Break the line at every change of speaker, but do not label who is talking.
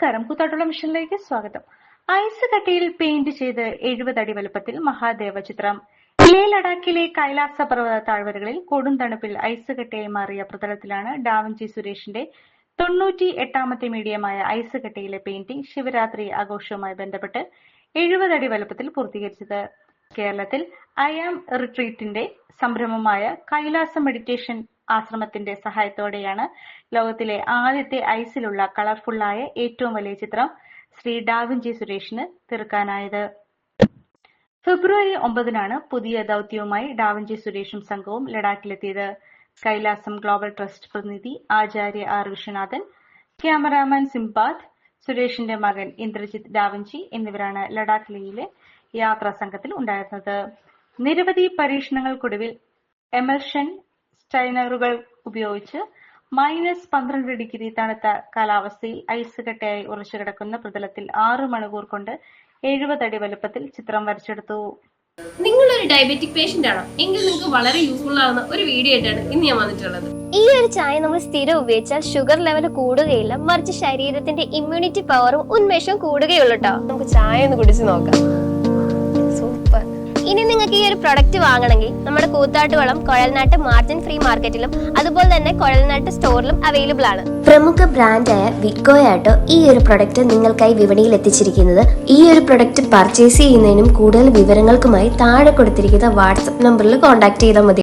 നമസ്കാരം, കൂത്താട്ടുള്ള മിഷനിലേക്ക് സ്വാഗതം. Ice കട്ടയിൽ paint ചെയ്ത് 70 അടി വലുപ്പത്തിൽ മഹാദേവ ചിത്രം. ലേ ലഡാക്കിലെ കൈലാസ പർവ്വത താഴ്വരകളിൽ കൊടും തണുപ്പിൽ ഐസ് കട്ടയായി മാറിയ പ്രതലത്തിലാണ് ഡാവിഞ്ചി സുരേഷിന്റെ 98ാമത്തെ മീഡിയമായ ഐസ് കട്ടയിലെ പെയിന്റിംഗ് ശിവരാത്രി ആഘോഷവുമായി ബന്ധപ്പെട്ട് 70 അടി വലുപ്പത്തിൽ പൂർത്തീകരിച്ചത്. കേരളത്തിൽ ഐ ആം റിട്രീറ്റിന്റെ സംരംഭമായ കൈലാസ മെഡിറ്റേഷൻ ആശ്രമത്തിന്റെ സഹായത്തോടെയാണ് ലോകത്തിലെ ആദ്യത്തെ ഐസിലുള്ള കളർഫുള്ളായ ഏറ്റവും വലിയ ചിത്രം ശ്രീ ഡാവിഞ്ചി സുരേഷിന് തീർക്കാനായത്. ഫെബ്രുവരി 9-നാണ് പുതിയ ദൗത്യവുമായി ഡാവിഞ്ചി സുരേഷും സംഘവും ലഡാക്കിലെത്തിയത്. കൈലാസം ഗ്ലോബൽ ട്രസ്റ്റ് പ്രതിനിധി ആചാര്യ ആർ വിശ്വനാഥൻ, ക്യാമറാമാൻ സിംബാദ്, സുരേഷിന്റെ മകൻ ഇന്ദ്രജിത്ത് ഡാവിഞ്ചി എന്നിവരാണ് ലഡാക്കിലെ യാത്രാ സംഘത്തിൽ ഉണ്ടായിരുന്നത്. നിരവധി പരീക്ഷണങ്ങൾക്കൊടുവിൽ എമൽഷൻ സ്റ്റൈനറുകൾ ഉപയോഗിച്ച് -12 ഡിഗ്രി തണുത്ത കാലാവസ്ഥയിൽ ഐസ് കട്ടയായി ഉറച്ചുകിടക്കുന്ന പ്രതലത്തിൽ 6 മണിക്കൂർ കൊണ്ട് 70 അടി വലുപ്പത്തിൽ ചിത്രം വരച്ചെടുത്തു.
നിങ്ങളൊരു ഡയബറ്റിക് പേഷ്യന്റ് ആണോ എങ്കിൽ നിങ്ങൾക്ക് വളരെ യൂസ്ഫുൾ ആവുന്ന ഒരു വീഡിയോ ആയിട്ടാണ് ഇന്ന് ഞാൻ വന്നിട്ടുള്ളത്.
ഈ ഒരു ചായ നമ്മൾ സ്ഥിരം ഉപയോഗിച്ചാൽ ഷുഗർ ലെവൽ കൂടുകയില്ല, മറിച്ച് ശരീരത്തിന്റെ ഇമ്മ്യൂണിറ്റി പവറും ഉന്മേഷവും കൂടുകയുള്ളൂ കേട്ടോ.
നമുക്ക് ചായ ഒന്ന് കുടിച്ച് നോക്കാം. സൂപ്പർ.
ഇനി നിങ്ങൾക്ക് ഈ ഒരു പ്രൊഡക്റ്റ് വാങ്ങണമെങ്കിൽ നമ്മുടെ കൂത്താട്ടുകുളം കുഴൽനാട്ട് മാർജിൻ ഫ്രീ മാർക്കറ്റിലും അതുപോലെ തന്നെ കുഴൽനാട്ട് സ്റ്റോറിലും അവൈലബിൾ ആണ്.
പ്രമുഖ ബ്രാൻഡായ വിക്കോയാട്ടോ ഈ ഒരു പ്രൊഡക്റ്റ് നിങ്ങൾക്കായി വിപണിയിൽ എത്തിച്ചിരിക്കുന്നത്. ഈ ഒരു പ്രൊഡക്റ്റ് പർച്ചേസ് ചെയ്യുന്നതിനും കൂടുതൽ വിവരങ്ങൾക്കുമായി താഴെ കൊടുത്തിരിക്കുന്ന വാട്സ്ആപ്പ് നമ്പറിൽ കോൺടാക്ട് ചെയ്താൽ മതി.